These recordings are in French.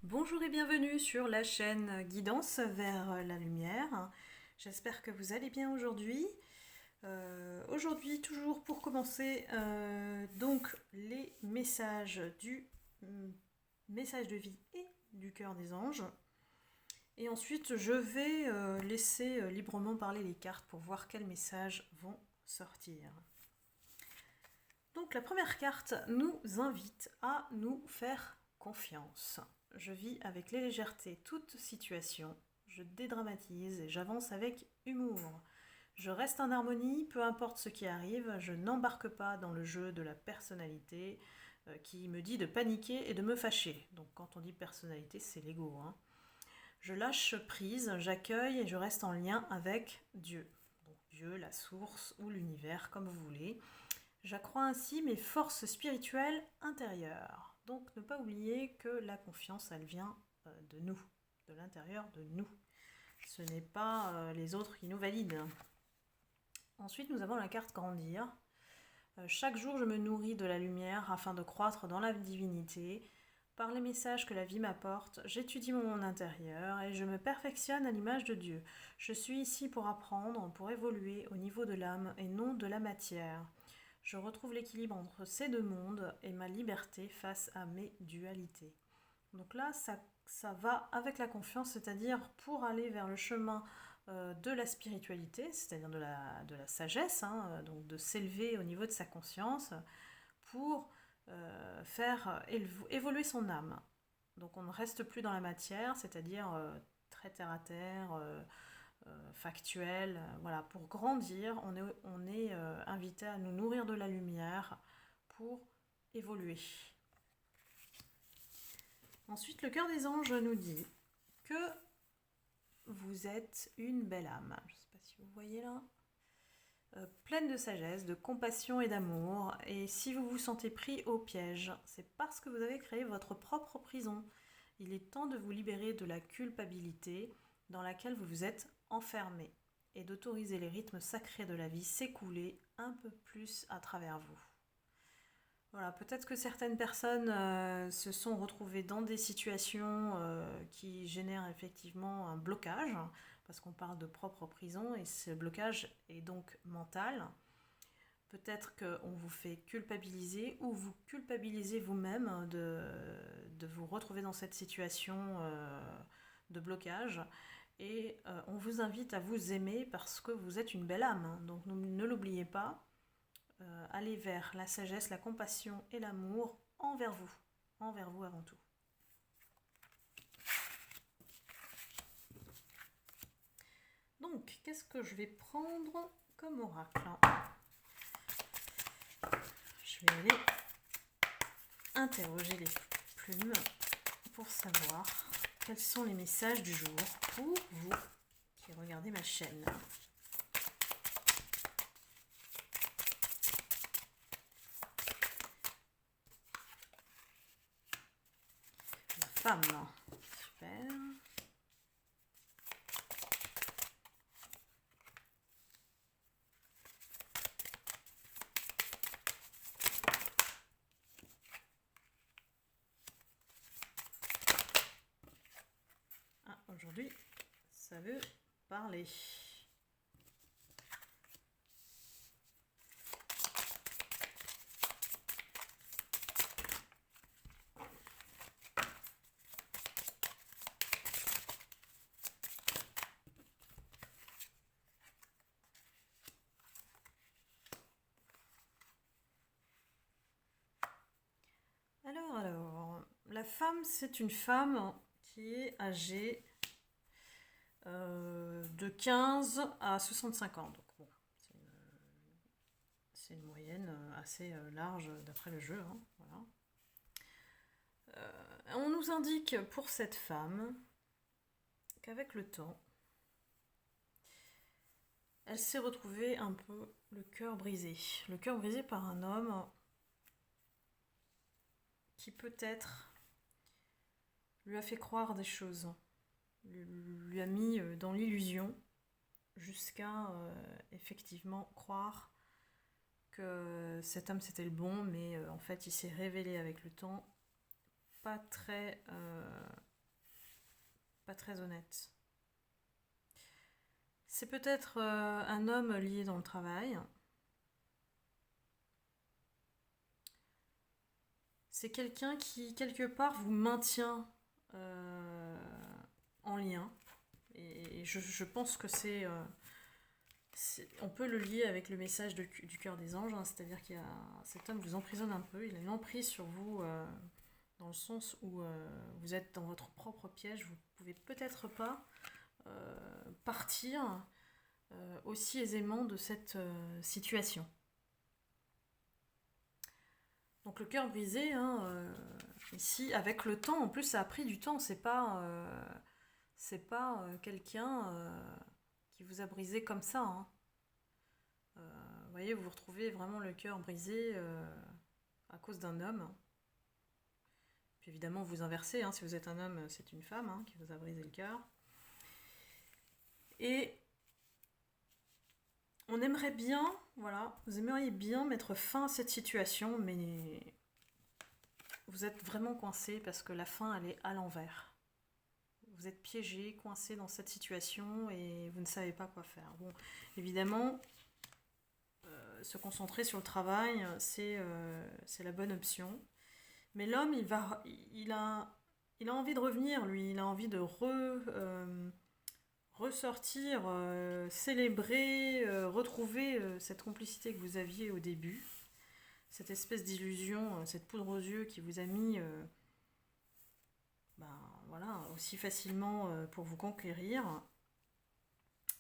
Bonjour et bienvenue sur la chaîne Guidance vers la lumière. J'espère que vous allez bien aujourd'hui. Aujourd'hui, toujours pour commencer, donc les messages du message de vie et du cœur des anges. Et ensuite, je vais laisser librement parler les cartes pour voir quels messages vont sortir. Donc la première carte nous invite à nous faire confiance. Je vis avec légèreté toute situation, je dédramatise et j'avance avec humour. Je reste en harmonie, peu importe ce qui arrive, je n'embarque pas dans le jeu de la personnalité qui me dit de paniquer et de me fâcher. Donc quand on dit personnalité, c'est l'ego. Je lâche prise, j'accueille et je reste en lien avec Dieu. Donc Dieu, la source ou l'univers, comme vous voulez. J'accrois ainsi mes forces spirituelles intérieures. Donc ne pas oublier que la confiance, elle vient de nous, de l'intérieur de nous. Ce n'est pas les autres qui nous valident. Ensuite, nous avons la carte grandir. Chaque jour, je me nourris de la lumière afin de croître dans la divinité. Par les messages que la vie m'apporte, j'étudie mon monde intérieur et je me perfectionne à l'image de Dieu. Je suis ici pour apprendre, pour évoluer au niveau de l'âme et non de la matière. Je retrouve l'équilibre entre ces deux mondes et ma liberté face à mes dualités. Donc là, ça va avec la confiance, c'est-à-dire pour aller vers le chemin de la spiritualité, c'est-à-dire de la sagesse, donc de s'élever au niveau de sa conscience pour faire évoluer son âme. Donc on ne reste plus dans la matière, c'est-à-dire très terre à terre, factuel. Voilà, pour grandir, on est invité à nous nourrir de la lumière pour évoluer. Ensuite, le cœur des anges nous dit que vous êtes une belle âme. Je ne sais pas si vous voyez là. Pleine de sagesse, de compassion et d'amour. Et si vous vous sentez pris au piège, c'est parce que vous avez créé votre propre prison. Il est temps de vous libérer de la culpabilité dans laquelle vous vous êtes enfermé et d'autoriser les rythmes sacrés de la vie s'écouler un peu plus à travers vous. Voilà, peut-être que certaines personnes se sont retrouvées dans des situations qui génèrent effectivement un blocage, parce qu'on parle de propre prison, et ce blocage est donc mental. Peut-être qu'on vous fait culpabiliser, ou vous culpabilisez vous-même de vous retrouver dans cette situation de blocage. Et on vous invite à vous aimer parce que vous êtes une belle âme. Donc ne l'oubliez pas. Aller vers la sagesse, la compassion et l'amour envers vous avant tout. Donc, qu'est-ce que je vais prendre comme oracle? Je vais aller interroger les plumes pour savoir quels sont les messages du jour pour vous qui regardez ma chaîne. Femme, super. Aujourd'hui, ça veut parler. Alors, la femme, c'est une femme qui est âgée de 15 à 65 ans. Donc bon, c'est une moyenne assez large d'après le jeu. Voilà. On nous indique pour cette femme qu'avec le temps, elle s'est retrouvée un peu le cœur brisé. Le cœur brisé par un homme qui peut-être lui a fait croire des choses, lui a mis dans l'illusion jusqu'à effectivement croire que cet homme c'était le bon, mais en fait il s'est révélé avec le temps pas très pas très honnête. C'est peut-être un homme lié dans le travail. C'est quelqu'un qui, quelque part, vous maintient en lien. Et je pense que on peut le lier avec le message du cœur des anges, hein, c'est-à-dire qu'il y a cet homme vous emprisonne un peu, il a une emprise sur vous dans le sens où vous êtes dans votre propre piège, vous pouvez peut-être pas partir aussi aisément de cette situation. Donc le cœur brisé, hein, ici, avec le temps, en plus ça a pris du temps, c'est pas quelqu'un qui vous a brisé comme ça, hein. Vous voyez, vous vous retrouvez vraiment le cœur brisé à cause d'un homme. Puis évidemment, vous inversez, hein, si vous êtes un homme, c'est une femme hein, qui vous a brisé le cœur. Et on aimerait bien, voilà, vous aimeriez bien mettre fin à cette situation, mais vous êtes vraiment coincé parce que la fin, elle est à l'envers. Vous êtes piégé, coincé dans cette situation et vous ne savez pas quoi faire. Bon, évidemment, se concentrer sur le travail, c'est la bonne option. Mais l'homme, il a envie de revenir, lui. Il a envie de ressortir, célébrer, retrouver cette complicité que vous aviez au début. Cette espèce d'illusion, cette poudre aux yeux qui vous a mis voilà, aussi facilement pour vous conquérir.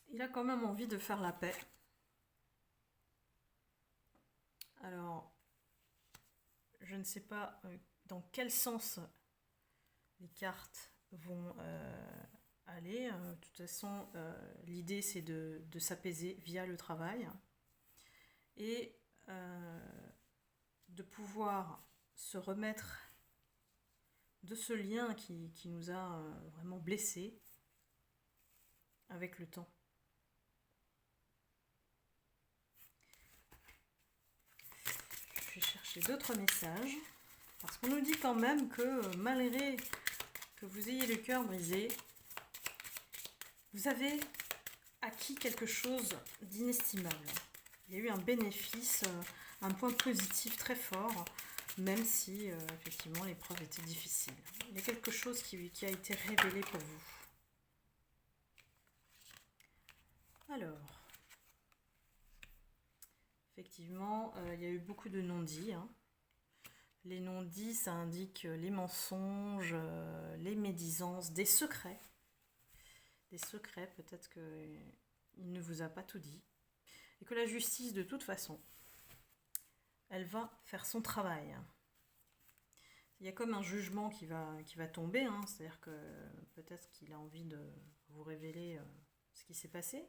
Il a quand même envie de faire la paix. Alors, je ne sais pas dans quel sens les cartes vont aller. De toute façon, l'idée c'est de s'apaiser via le travail et de pouvoir se remettre de ce lien qui nous a vraiment blessés avec le temps. Je vais chercher d'autres messages parce qu'on nous dit quand même que malgré que vous ayez le cœur brisé, vous avez acquis quelque chose d'inestimable. Il y a eu un bénéfice, un point positif très fort, même si effectivement l'épreuve était difficile. Il y a quelque chose qui a été révélé pour vous. Alors, effectivement, il y a eu beaucoup de non-dits, hein. Les non-dits, ça indique les mensonges, les médisances, des secrets. Des secrets, peut-être qu'il ne vous a pas tout dit. Et que la justice, de toute façon, elle va faire son travail. Il y a comme un jugement qui va tomber, hein, c'est-à-dire que peut-être qu'il a envie de vous révéler ce qui s'est passé.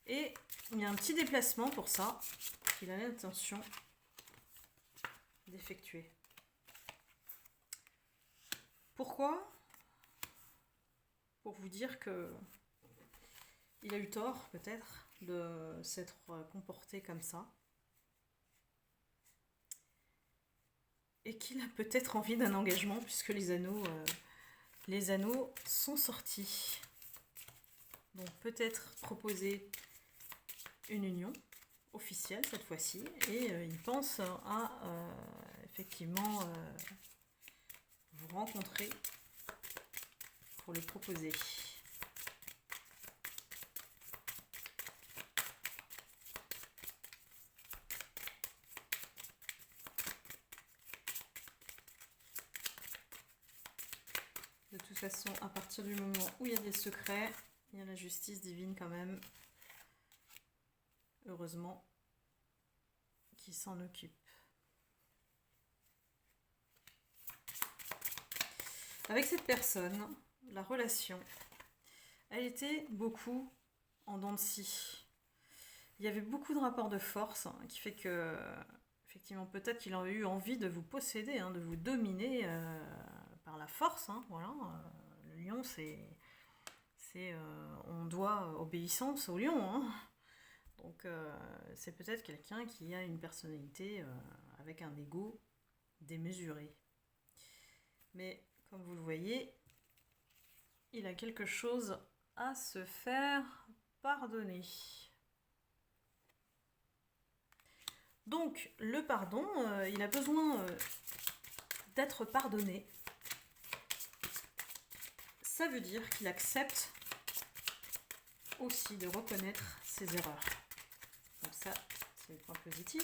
Et il y a un petit déplacement pour ça, qu'il a l'intention d'effectuer. Pourquoi ? Pour vous dire que il a eu tort, peut-être, de s'être comporté comme ça. Et qu'il a peut-être envie d'un engagement, puisque les anneaux sont sortis. Donc peut-être proposer une union officielle cette fois-ci. Et il pense à effectivement vous rencontrer pour le proposer. De toute façon, à partir du moment où il y a des secrets, il y a la justice divine quand même, heureusement, qui s'en occupe. Avec cette personne, la relation, elle était beaucoup en dents de scie. Il y avait beaucoup de rapports de force qui fait que, effectivement, peut-être qu'il aurait eu envie de vous posséder, hein, de vous dominer par la force. Hein, voilà. Le lion, on doit obéissance au lion. Hein. Donc, c'est peut-être quelqu'un qui a une personnalité avec un ego démesuré. Mais, comme vous le voyez, il a quelque chose à se faire pardonner. Donc, le pardon, il a besoin d'être pardonné. Ça veut dire qu'il accepte aussi de reconnaître ses erreurs. Donc ça, c'est le point positif.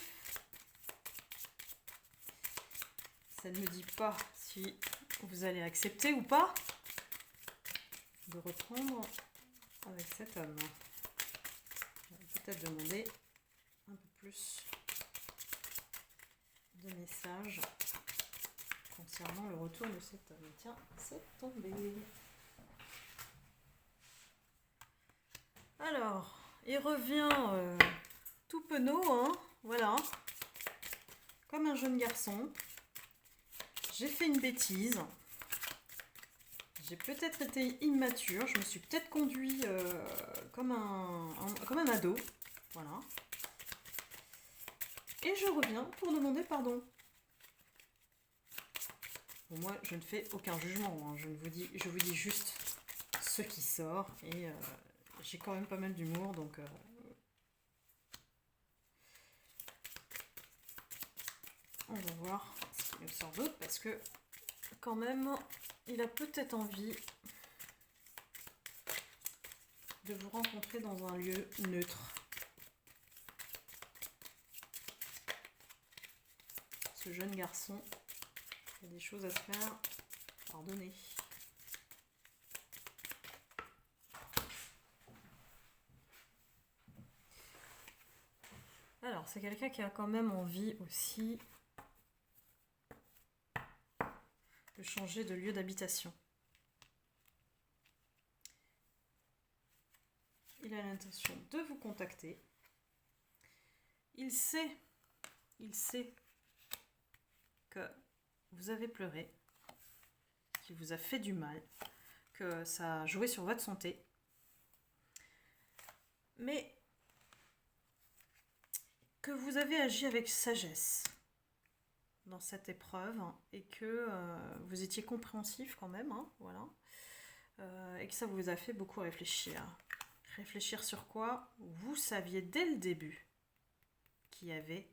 Ça ne me dit pas si vous allez accepter ou pas de reprendre avec cet homme. On va peut-être demander un peu plus de messages concernant le retour de cet homme. Tiens, c'est tombé. Alors, il revient tout penaud, hein, voilà, comme un jeune garçon. J'ai fait une bêtise. J'ai peut-être été immature. Je me suis peut-être conduit comme un ado. Voilà. Et je reviens pour demander pardon. Bon, moi, je ne fais aucun jugement. Hein. Je vous dis juste ce qui sort. Et j'ai quand même pas mal d'humour. Donc, on va voir ce qu'il nous sort d'autre. Parce que, quand même, il a peut-être envie de vous rencontrer dans un lieu neutre. Ce jeune garçon, il y a des choses à se faire pardonner. Alors, c'est quelqu'un qui a quand même envie aussi de changer de lieu d'habitation. Il a l'intention de vous contacter. Il sait que vous avez pleuré, qu'il vous a fait du mal, que ça a joué sur votre santé. Mais que vous avez agi avec sagesse dans cette épreuve et que vous étiez compréhensif quand même, hein, voilà, et que ça vous a fait beaucoup réfléchir. Réfléchir sur quoi? Vous saviez dès le début qu'il y avait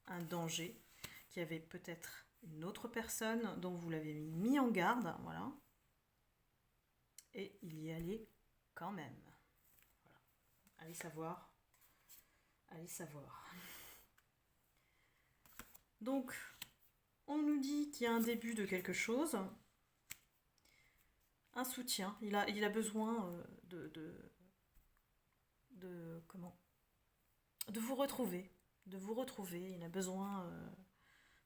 un danger, qu'il y avait peut-être une autre personne dont vous l'avez mis en garde, voilà, et il y allait quand même. Voilà. Allez savoir. Allez savoir. Donc, on nous dit qu'il y a un début de quelque chose, un soutien. Il a besoin de vous retrouver. Il a besoin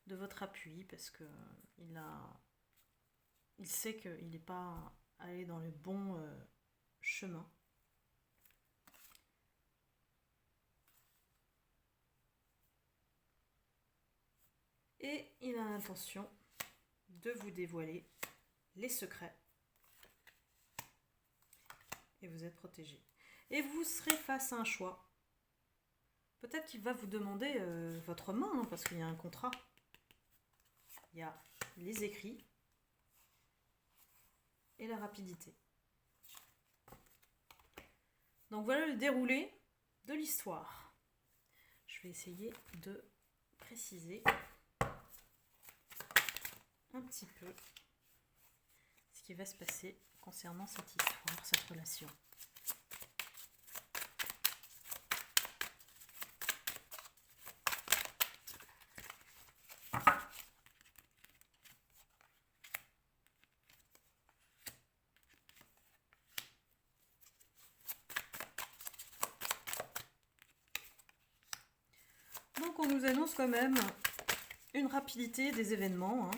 de votre appui parce que il sait qu'il n'est pas allé dans le bon chemin. Et il a l'intention de vous dévoiler les secrets. Et vous êtes protégé. Et vous serez face à un choix. Peut-être qu'il va vous demander votre main, hein, parce qu'il y a un contrat. Il y a les écrits et la rapidité. Donc voilà le déroulé de l'histoire. Je vais essayer de préciser un petit peu ce qui va se passer concernant cette histoire, cette relation. Donc on nous annonce quand même une rapidité des événements, hein.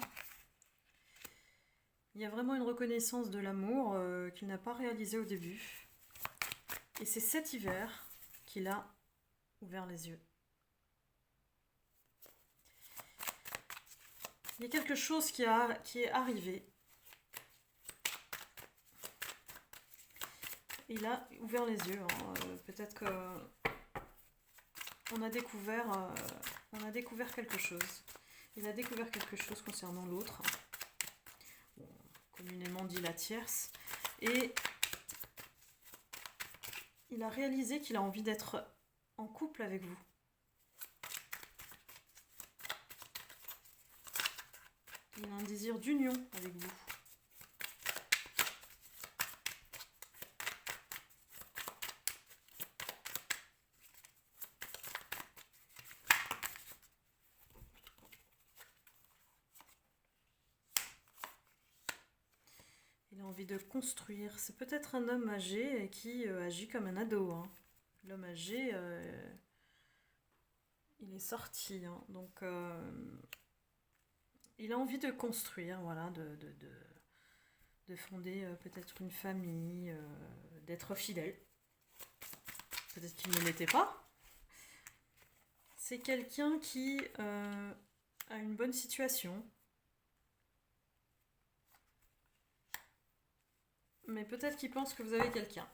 Il y a vraiment une reconnaissance de l'amour qu'il n'a pas réalisé au début. Et c'est cet hiver qu'il a ouvert les yeux. Il y a quelque chose qui est arrivé. Il a ouvert les yeux. Hein. Peut-être que on a découvert quelque chose. Il a découvert quelque chose concernant l'autre. Bon, communément dit la tierce. et il a réalisé qu'il a envie d'être en couple avec vous. Il a un désir d'union avec vous. Il a envie de construire. C'est peut-être un homme âgé qui agit comme un ado, hein. L'homme âgé, il est sorti, hein. Donc il a envie de construire, voilà, de fonder peut-être une famille, d'être fidèle. Peut-être qu'il ne l'était pas. C'est quelqu'un qui a une bonne situation. Mais peut-être qu'il pense que vous avez quelqu'un.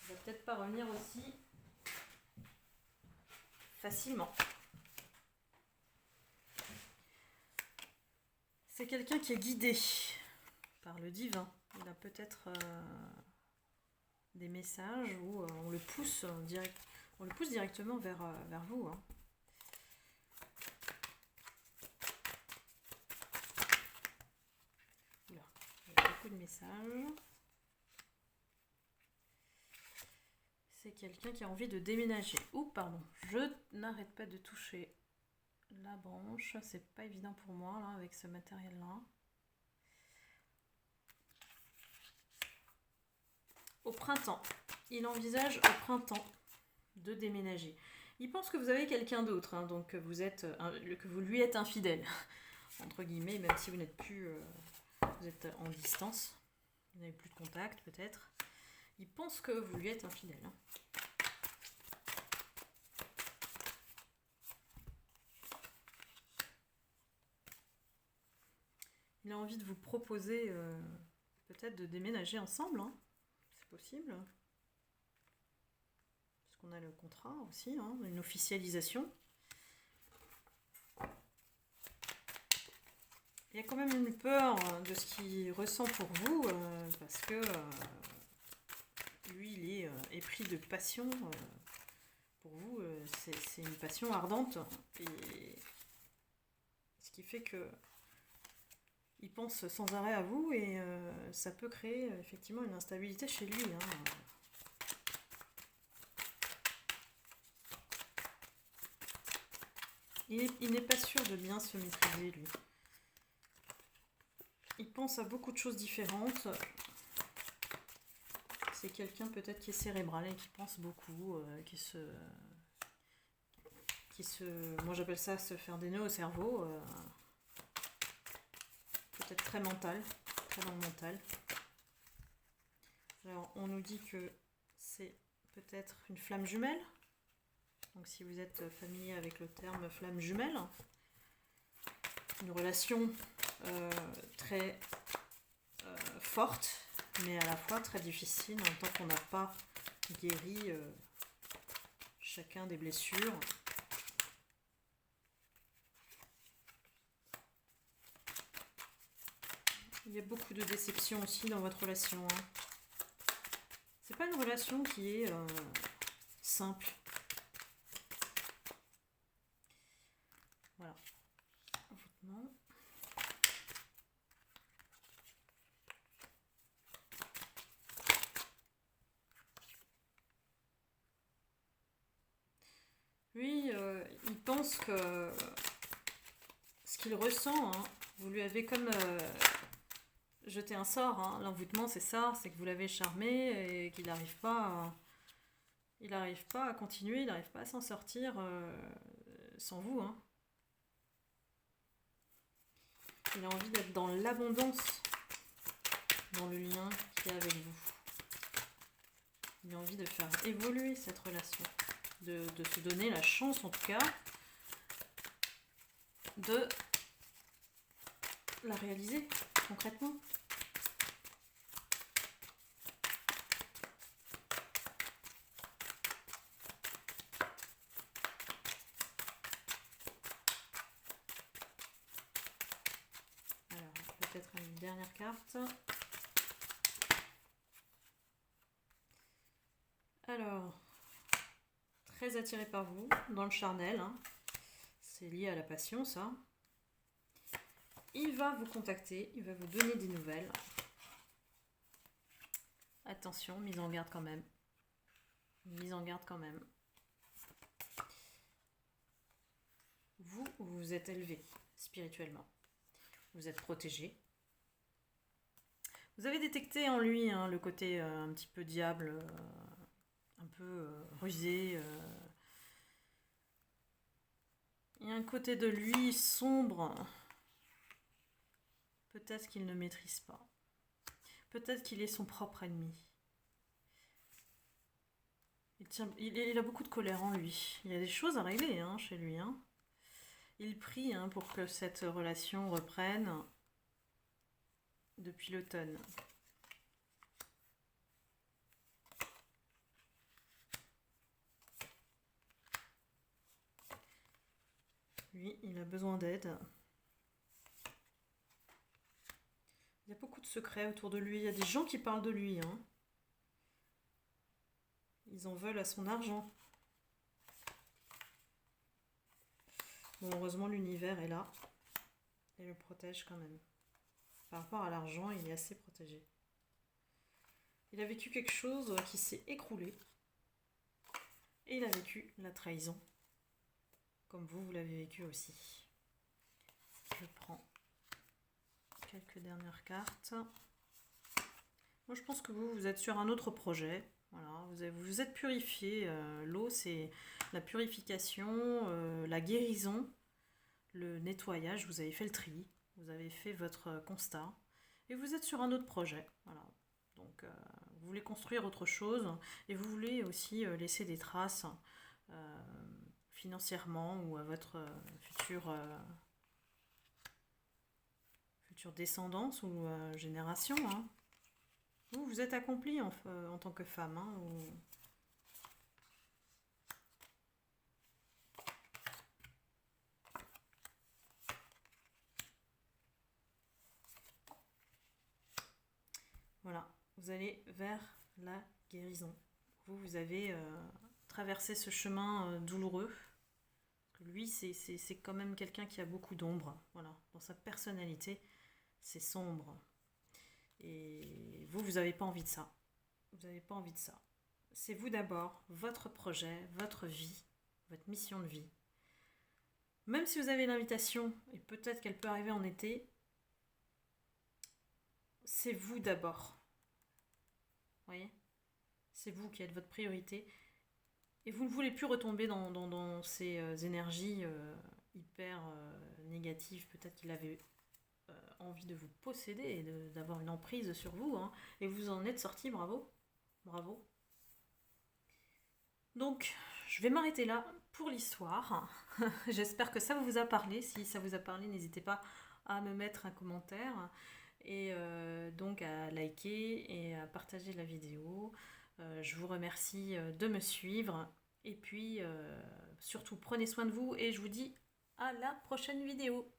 Il va peut-être pas revenir aussi facilement. C'est quelqu'un qui est guidé par le divin. Il a peut-être des messages où on le pousse directement vers vous, hein. Là, il y a beaucoup de messages. C'est quelqu'un qui a envie de déménager. Ouh, pardon, je n'arrête pas de toucher la branche. C'est pas évident pour moi là avec ce matériel-là. Au printemps, il envisage au printemps de déménager. Il pense que vous avez quelqu'un d'autre, hein, donc que vous lui êtes infidèle, entre guillemets, même si vous n'êtes plus, vous êtes en distance, vous n'avez plus de contact peut-être. Il pense que vous lui êtes infidèle, hein. Il a envie de vous proposer peut-être de déménager ensemble, hein. C'est possible. Parce qu'on a le contrat aussi, hein, une officialisation. Il y a quand même une peur de ce qu'il ressent pour vous, parce que lui, il est épris de passion. Pour vous, c'est une passion ardente. Et ce qui fait que il pense sans arrêt à vous et ça peut créer effectivement une instabilité chez lui, hein. Il n'est pas sûr de bien se maîtriser, lui. Il pense à beaucoup de choses différentes. C'est quelqu'un peut-être qui est cérébral et qui pense beaucoup, moi j'appelle ça se faire des nœuds au cerveau. Peut-être très mental, très dans le mental. Alors on nous dit que c'est peut-être une flamme jumelle. Donc si vous êtes familier avec le terme flamme jumelle, une relation très forte, mais à la fois très difficile, en tant qu'on n'a pas guéri chacun des blessures. Il y a beaucoup de déceptions aussi dans votre relation, hein. C'est pas une relation qui est simple. Voilà. Envoûtement. Lui, il pense que ce qu'il ressent, hein, vous lui avez comme jeté un sort, hein. L'envoûtement, c'est ça, c'est que vous l'avez charmé et qu'il n'arrive pas à continuer, il n'arrive pas à s'en sortir sans vous, hein. Il a envie d'être dans l'abondance, dans le lien qu'il y a avec vous. Il a envie de faire évoluer cette relation, de se donner la chance, en tout cas, de la réaliser concrètement. peut-être une dernière carte. Alors, très attiré par vous, dans le charnel, hein. C'est lié à la passion, ça. Il va vous contacter, il va vous donner des nouvelles. Attention, mise en garde quand même. Mise en garde quand même. Vous vous êtes élevé spirituellement. Vous êtes protégé. Vous avez détecté en lui hein, le côté un petit peu diable, un peu rusé. Il y a un côté de lui sombre. Peut-être qu'il ne maîtrise pas. Peut-être qu'il est son propre ennemi. Il a beaucoup de colère en lui. Il y a des choses à régler hein, chez lui. Hein. Il prie hein, pour que cette relation reprenne depuis l'automne. Lui, il a besoin d'aide. Il y a beaucoup de secrets autour de lui. Il y a des gens qui parlent de lui. Hein. Ils en veulent à son argent. Bon, heureusement, l'univers est là et le protège quand même. Par rapport à l'argent, il est assez protégé. Il a vécu quelque chose qui s'est écroulé. Et il a vécu la trahison. Comme vous l'avez vécu aussi. Je prends quelques dernières cartes. Moi, je pense que vous êtes sur un autre projet. Voilà, vous vous êtes purifié. L'eau, c'est la purification, la guérison, le nettoyage. Vous avez fait le tri. Vous avez fait votre constat. Et vous êtes sur un autre projet. Voilà. Donc, vous voulez construire autre chose. Et vous voulez aussi laisser des traces financièrement ou à votre future descendance ou génération. Hein. Vous êtes accompli en tant que femme. Hein, Voilà, vous allez vers la guérison. Vous avez traversé ce chemin douloureux. Lui, c'est quand même quelqu'un qui a beaucoup d'ombre. Voilà, dans sa personnalité, c'est sombre. Et vous n'avez pas envie de ça. Vous n'avez pas envie de ça. C'est vous d'abord, votre projet, votre vie, votre mission de vie. Même si vous avez l'invitation, et peut-être qu'elle peut arriver en été, c'est vous d'abord. Vous voyez ? C'est vous qui êtes votre priorité. Et vous ne voulez plus retomber dans ces énergies hyper négatives. Peut-être qu'il avait envie de vous posséder et d'avoir une emprise sur vous. Hein, et vous en êtes sorti, bravo. Bravo. Donc, je vais m'arrêter là pour l'histoire. J'espère que ça vous a parlé. Si ça vous a parlé, n'hésitez pas à me mettre un commentaire. Et donc à liker et à partager la vidéo. Je vous remercie de me suivre. Et puis, surtout, prenez soin de vous. Et je vous dis à la prochaine vidéo.